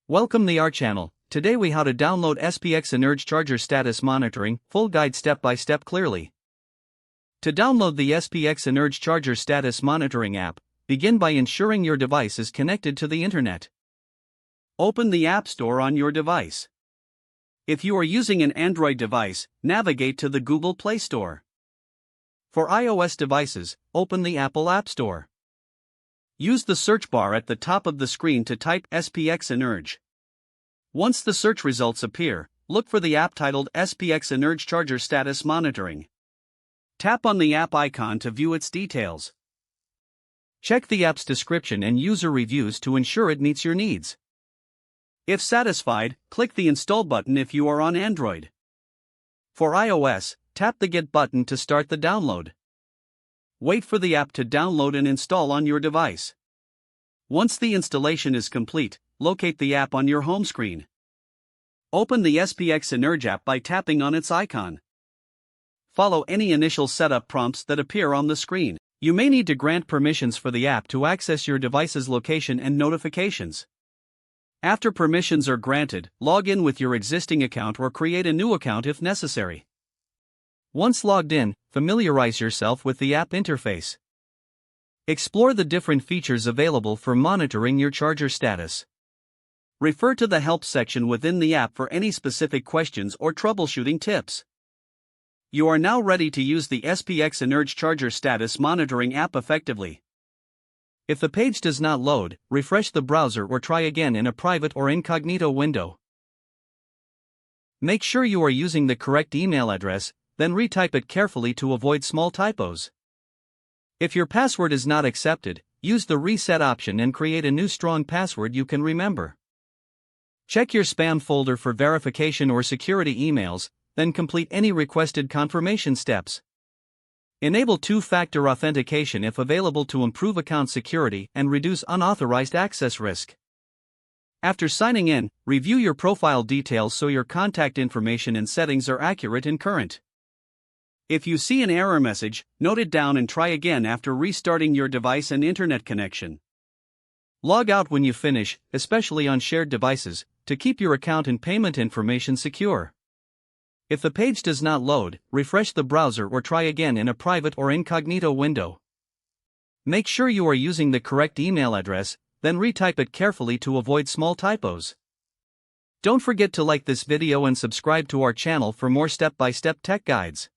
Welcome to our channel. Today we how to download SPX Energe charger status monitoring, full guide step by step clearly. To download the SPX Energe charger status monitoring app, begin by ensuring your device is connected to the internet. Open the App Store on your device. If you are using an Android device, navigate to the Google Play Store. For iOS devices, open the Apple App Store. Use the search bar at the top of the screen to type SPX Energe. Once the search results appear, look for the app titled SPX Energe Charger Status Monitoring. Tap on the app icon to view its details. Check the app's description and user reviews to ensure it meets your needs. If satisfied, click the Install button if you are on Android. For iOS, tap the Get button to start the download. Wait for the app to download and install on your device. Once the installation is complete, locate the app on your home screen. Open the SPX Energe app by tapping on its icon. Follow any initial setup prompts that appear on the screen. You may need to grant permissions for the app to access your device's location and notifications. After permissions are granted, log in with your existing account or create a new account if necessary. Once logged in, familiarize yourself with the app interface. Explore the different features available for monitoring your charger status. Refer to the Help section within the app for any specific questions or troubleshooting tips. You are now ready to use the SPX Energe charger status monitoring app effectively. If the page does not load, refresh the browser or try again in a private or incognito window. Make sure you are using the correct email address, then retype it carefully to avoid small typos. If your password is not accepted, use the reset option and create a new strong password you can remember. Check your spam folder for verification or security emails, then complete any requested confirmation steps. Enable two-factor authentication if available to improve account security and reduce unauthorized access risk. After signing in, review your profile details so your contact information and settings are accurate and current. If you see an error message, note it down and try again after restarting your device and internet connection. Log out when you finish, especially on shared devices, to keep your account and payment information secure. If the page does not load, refresh the browser or try again in a private or incognito window. Make sure you are using the correct email address, then retype it carefully to avoid small typos. Don't forget to like this video and subscribe to our channel for more step-by-step tech guides.